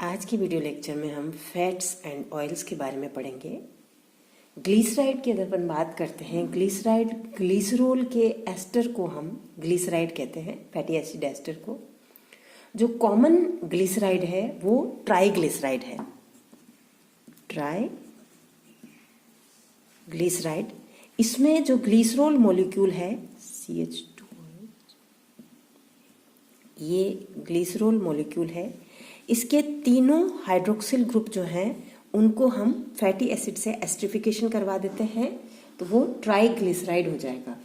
आज की video lecture में हम फैट्स एंड ऑयल्स के बारे में पढ़ेंगे। ग्लिसराइड की अगर अपन बात करते हैं, ग्लिसराइड ग्लिसरॉल के एस्टर को हम ग्लिसराइड कहते हैं, फैटी एसिड एस्टर को। जो कॉमन ग्लिसराइड है वो ट्राइग्लिसराइड है, ट्राइग्लिसराइड। इसमें जो ग्लिसरॉल मॉलिक्यूल है CH2, ये ग्लिसरॉल मॉलिक्यूल है। इसके तीनों हाइड्रोक्सिल ग्रुप जो हैं उनको हम फैटी एसिड से एस्टरिफिकेशन करवा देते हैं तो वो ट्राइग्लिसराइड हो जाएगा।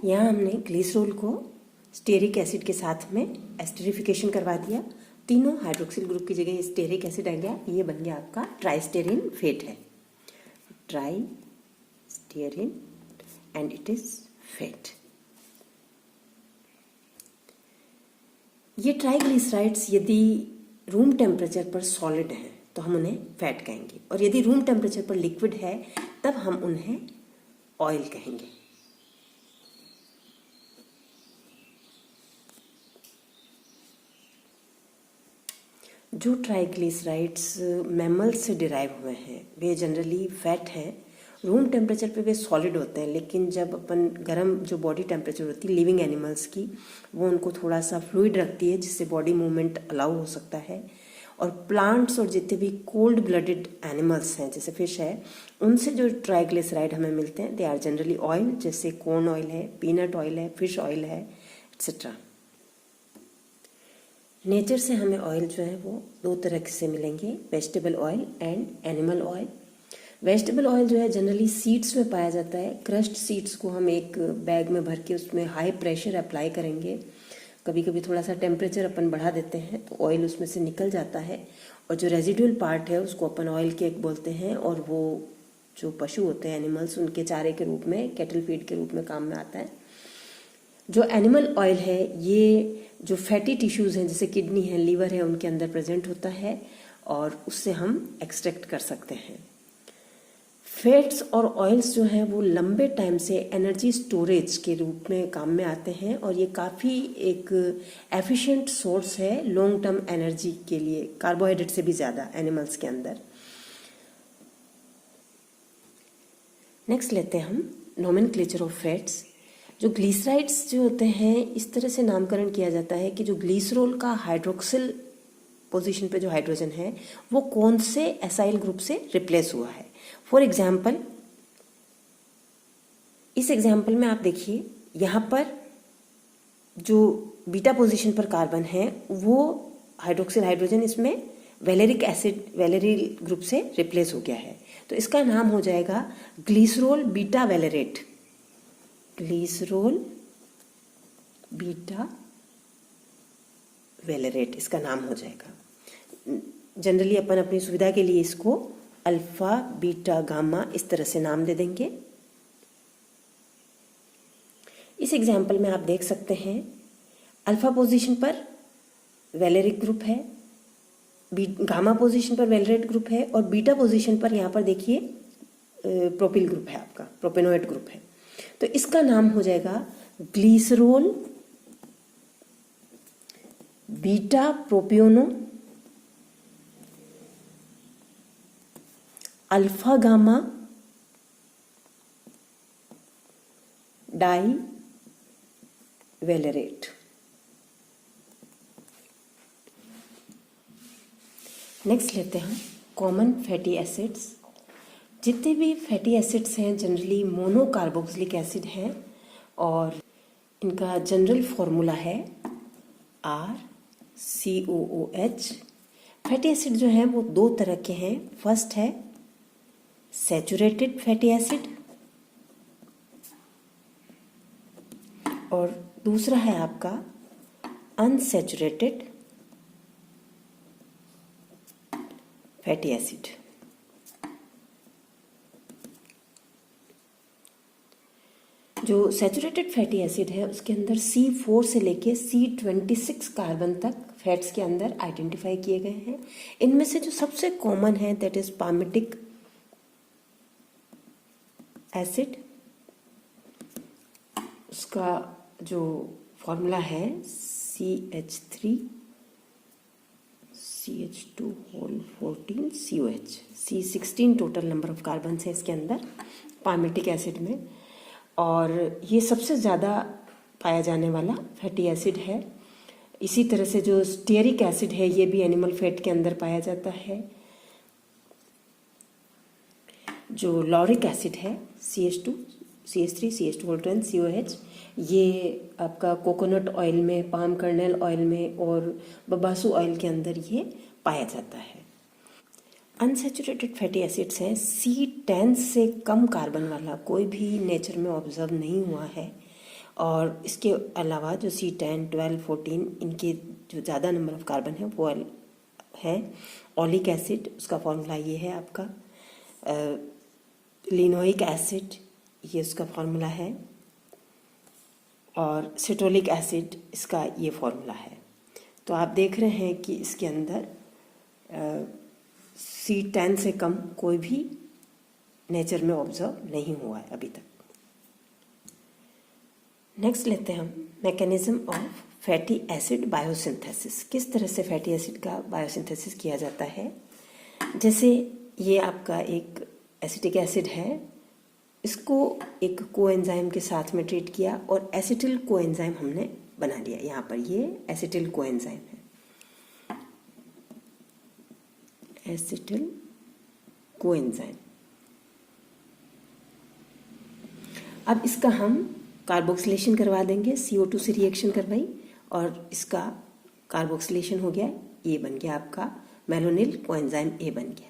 यहाँ हमने ग्लिसरॉल को स्टेरिक एसिड के साथ में एस्टरिफिकेशन करवा दिया, तीनों हाइड्रोक्सिल ग्रुप की जगह स्टेरिक एसिड आ गया, ये बन गया आपका ट्राइस्टेरिन फेट है, ट्राइस्टेरिन एंड इट इज फेट। ये ट्राइग्लिसराइड्स यदि रूम टेम्परेचर पर सॉलिड हैं तो हम उन्हें फैट कहेंगे, और यदि रूम टेम्परेचर पर लिक्विड है तब हम उन्हें ऑयल कहेंगे। जो ट्राइग्लिसराइड्स मैमल से डिराइव हुए हैं वे जनरली फैट हैं। रूम टेम्परेचर पे वे सॉलिड होते हैं, लेकिन जब अपन गर्म जो बॉडी टेम्परेचर होती है लिविंग एनिमल्स की, वो उनको थोड़ा सा फ्लूइड रखती है जिससे बॉडी मूवमेंट अलाउ हो सकता है। और प्लांट्स और जितने भी कोल्ड ब्लडेड एनिमल्स हैं जैसे फिश है, उनसे जो ट्राइग्लिसराइड हमें मिलते हैं दे आर जनरली ऑयल, जैसे कॉर्न ऑयल है, पीनट ऑयल है, फिश ऑयल है, एक्सेट्रा। नेचर से हमें ऑयल जो है वो दो तरह से मिलेंगे, vegetable oil and animal oil. Vegetable oil जो है जनरली सीड्स में पाया जाता है। क्रश्ड सीड्स को हम एक बैग में भर के उसमें हाई प्रेशर अप्लाई करेंगे, कभी कभी थोड़ा सा टेम्परेचर अपन बढ़ा देते हैं तो ऑयल उसमें से निकल जाता है, और जो रेजिडुअल पार्ट है उसको अपन ऑयल केक बोलते हैं, और वो जो पशु होते हैं एनिमल्स उनके चारे के रूप में, कैटल फीड के रूप में काम में आता है। जो एनिमल ऑयल है ये जो फैटी टिश्यूज़ हैं जैसे किडनी है, लीवर है, उनके अंदर प्रेजेंट होता है और उससे हम एक्सट्रैक्ट कर सकते हैं। फैट्स और ऑयल्स जो हैं वो लंबे टाइम से एनर्जी स्टोरेज के रूप में काम में आते हैं, और ये काफ़ी एक एफिशिएंट सोर्स है लॉन्ग टर्म एनर्जी के लिए, कार्बोहाइड्रेट से भी ज़्यादा एनिमल्स के अंदर। नेक्स्ट लेते हैं हम नोमेनक्लेचर ऑफ फैट्स। जो ग्लिसराइड्स जो होते हैं इस तरह से नामकरण किया जाता है कि जो ग्लिसरॉल का हाइड्रोक्सिल पोजीशन पे जो हाइड्रोजन है वो कौन से एसाइल ग्रुप से रिप्लेस हुआ है। फॉर एग्जाम्पल, इस एग्जाम्पल में आप देखिए यहाँ पर जो बीटा पोजीशन पर कार्बन है वो हाइड्रोक्सिल हाइड्रोजन इसमें वैलेरिक एसिड वैलेरिल ग्रुप से रिप्लेस हो गया है, तो इसका नाम हो जाएगा glycerol beta valerate, glycerol beta valerate इसका नाम हो जाएगा। जनरली अपन अपनी सुविधा के लिए इसको अल्फा बीटा गामा इस तरह से नाम दे देंगे। इस एग्जाम्पल में आप देख सकते हैं अल्फा पोजीशन पर वैलेरिक ग्रुप है, गामा पोजीशन पर वैलेरेट ग्रुप है, और बीटा पोजीशन पर यहाँ पर देखिए प्रोपिल ग्रुप है, आपका प्रोपेनोएट ग्रुप है। तो इसका नाम हो जाएगा glycerol beta propiono alpha gamma di valerate. Next लेते हैं कॉमन फैटी एसिड्स। जितने भी फैटी एसिड्स हैं जनरली मोनोकार्बोक्सिलिक एसिड हैं, और इनका जनरल फॉर्मूला है RCOOH। फैटी एसिड जो हैं वो दो तरह के हैं। फर्स्ट है सैचुरेटेड फैटी एसिड और दूसरा है आपका अनसैचुरेटेड फैटी एसिड। जो सैचुरेटेड फैटी एसिड है उसके अंदर C4 से लेके C26 कार्बन तक फैट्स के अंदर आइडेंटिफाई किए गए हैं। इनमें से जो सबसे कॉमन है दैट इज पामिटिक एसिड, उसका जो फॉर्मूला है CH3 CH2 whole 14 COH, C16 total number of carbon है इसके अंदर पामिटिक एसिड में, और ये सबसे ज़्यादा पाया जाने वाला फैटी एसिड है। इसी तरह से जो स्टीयरिक एसिड है ये भी एनिमल फैट के अंदर पाया जाता है। जो लॉरिक एसिड है CH2 CH3 CH2 whole 10 COH, ये आपका कोकोनट ऑयल में, पाम कर्नल ऑयल में और बबासू ऑयल के अंदर ये पाया जाता है। अनसैचुरेटेड फैटी एसिड्स हैं, C10 से कम कार्बन वाला कोई भी नेचर में ऑब्जर्व नहीं हुआ है। और इसके अलावा जो C10, 12, 14 इनके जो ज़्यादा नंबर ऑफ कार्बन है वो है ओलिक एसिड, उसका फॉर्मूला ये है आपका। लिनोइक एसिड, ये उसका फॉर्मूला है, और सेटोलिक एसिड इसका ये फॉर्मूला है। तो आप देख रहे हैं कि इसके अंदर C10 से कम कोई भी नेचर में ऑब्जर्व नहीं हुआ है अभी तक। नेक्स्ट लेते हैं हम mechanism of fatty acid biosynthesis. किस तरह से फैटी एसिड का बायोसिंथेसिस किया जाता है। जैसे ये आपका एक एसिटिक एसिड है, इसको एक कोएंजाइम के साथ में ट्रीट किया और एसिटिल कोएंजाइम हमने बना लिया। यहाँ पर ये एसिटिल कोएंजाइम है, एसिटिल कोएंजाइम। अब इसका हम कार्बोक्सिलेशन करवा देंगे, CO2 से रिएक्शन करवाई और इसका कार्बोक्सिलेशन हो गया, ये बन गया आपका मेलोनिल कोएंजाइम A बन गया।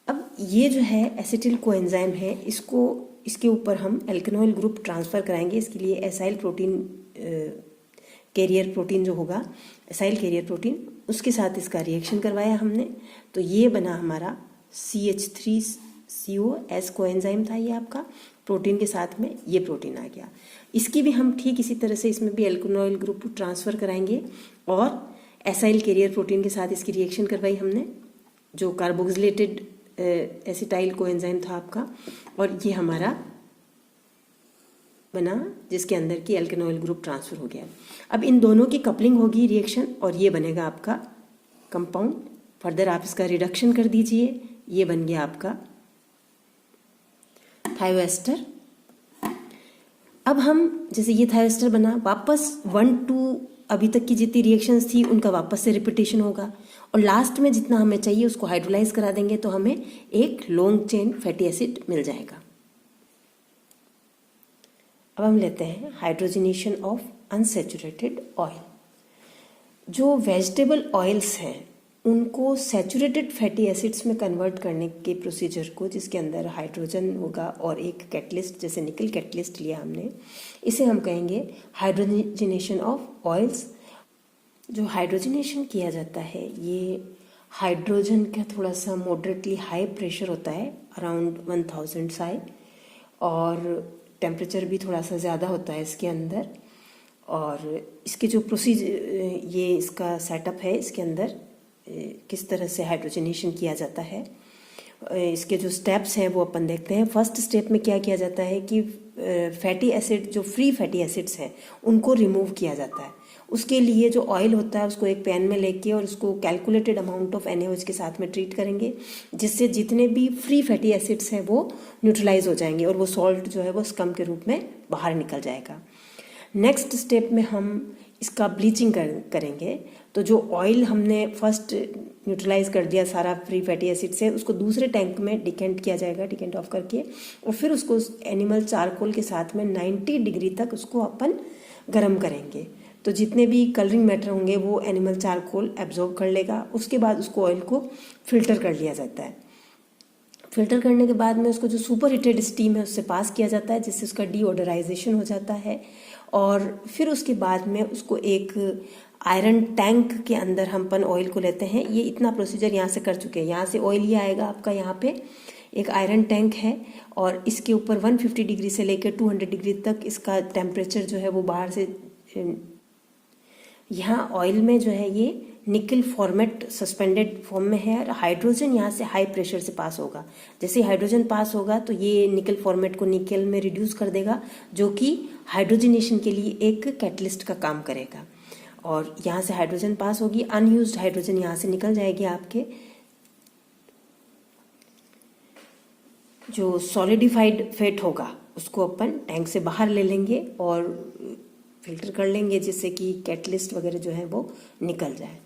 अब ये जो है एसिटिल कोएंजाइम है, इसको इसके ऊपर हम एल्केनॉइल ग्रुप ट्रांसफ़र कराएंगे। इसके लिए एसाइल प्रोटीन कैरियर प्रोटीन जो होगा, एसाइल कैरियर प्रोटीन, उसके साथ इसका रिएक्शन करवाया हमने। तो ये बना हमारा CH3COS कोएंजाइम था, ये आपका प्रोटीन के साथ में ये प्रोटीन आ गया। इसकी भी हम ठीक इसी तरह से इसमें भी एल्केनॉइल ग्रुप ट्रांसफ़र कराएंगे और एसाइल कैरियर प्रोटीन के साथ इसकी रिएक्शन करवाई हमने, जो कार्बोक्सिलेटेड एसिटाइल कोएंजाइम था आपका, और ये हमारा बना जिसके अंदर की एल्केनॉइल ग्रुप ट्रांसफर हो गया। अब इन दोनों की कपलिंग होगी रिएक्शन और ये बनेगा आपका कंपाउंड। फर्दर आप इसका रिडक्शन कर दीजिए, ये बन गया आपका थायोएस्टर। अब हम जैसे ये थायोएस्टर बना, वापस 1 2 अभी तक की जितनी रिएक्शंस थी उनका वापस से रिपीटेशन होगा और लास्ट में जितना हमें चाहिए उसको हाइड्रोलाइज करा देंगे तो हमें एक लॉन्ग चेन फैटी एसिड मिल जाएगा। अब हम लेते हैं हाइड्रोजनेशन ऑफ अनसैचुरेटेड ऑयल। जो वेजिटेबल ऑयल्स हैं उनको सैचुरेटेड फैटी एसिड्स में कन्वर्ट करने के प्रोसीजर को, जिसके अंदर हाइड्रोजन होगा और एक कैटलिस्ट, जैसे निकल कैटलिस्ट लिया हमने, इसे हम कहेंगे हाइड्रोजनेशन ऑफ ऑयल्स। जो हाइड्रोजनेशन किया जाता है ये हाइड्रोजन का थोड़ा सा मॉडरेटली हाई प्रेशर होता है, अराउंड 1000 psi, और टेम्परेचर भी थोड़ा सा ज़्यादा होता है इसके अंदर। और इसके जो प्रोसीजर, ये इसका सेटअप है, इसके अंदर किस तरह से हाइड्रोजनेशन किया जाता है, इसके जो स्टेप्स हैं वो अपन देखते हैं। फर्स्ट स्टेप में क्या किया जाता है कि फैटी एसिड, जो फ्री फैटी एसिड्स हैं उनको रिमूव किया जाता है। उसके लिए जो ऑयल होता है उसको एक पैन में लेके और उसको कैलकुलेटेड अमाउंट ऑफ NaOH के साथ में ट्रीट करेंगे, जिससे जितने भी फ्री फैटी एसिड्स हैं वो न्यूट्रलाइज हो जाएंगे और वो सॉल्ट जो है वो स्कम के रूप में बाहर निकल जाएगा। नेक्स्ट स्टेप में हम इसका ब्लीचिंग करेंगे। तो जो ऑयल हमने फर्स्ट न्यूट्रलाइज कर दिया सारा फ्री फैटी एसिड से, उसको दूसरे टैंक में डिकेंट किया जाएगा, डिकेंट ऑफ करके, और फिर उसको एनिमल चारकोल के साथ में 90 डिग्री तक उसको अपन गर्म करेंगे। तो जितने भी कलरिंग मैटर होंगे वो एनिमल चारकोल एब्जॉर्ब कर लेगा। उसके बाद उसको ऑयल को फिल्टर कर लिया जाता है। फिल्टर करने के बाद में उसको जो सुपर हीटेड स्टीम है उससे पास किया जाता है, जिससे उसका डीओडराइजेशन हो जाता है। और फिर उसके बाद में उसको एक आयरन टैंक के अंदर हम अपन ऑयल को लेते हैं। ये इतना प्रोसीजर यहाँ से कर चुके हैं। यहाँ से ऑयल ये आएगा आपका, यहाँ पे एक आयरन टैंक है और इसके ऊपर 150 डिग्री से लेकर 200 डिग्री तक इसका टेम्परेचर जो है वो बाहर से, यहाँ ऑयल में जो है ये निकल फॉर्मेट सस्पेंडेड फॉर्म में है और हाइड्रोजन यहाँ से हाई प्रेशर से पास होगा। जैसे हाइड्रोजन पास होगा तो ये निकल फॉर्मेट को निकल में रिड्यूस कर देगा, जो कि हाइड्रोजनेशन के लिए एक कैटलिस्ट का काम करेगा। और यहाँ से हाइड्रोजन पास होगी, अनयूज्ड हाइड्रोजन यहाँ से निकल जाएगी आपके। जो सॉलिडिफाइड फेट होगा उसको अपन टैंक से बाहर ले लेंगे और फिल्टर कर लेंगे जिससे कि कैटलिस्ट वगैरह जो है वो निकल जाए।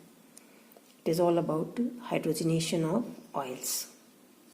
It is all about hydrogenation of oils.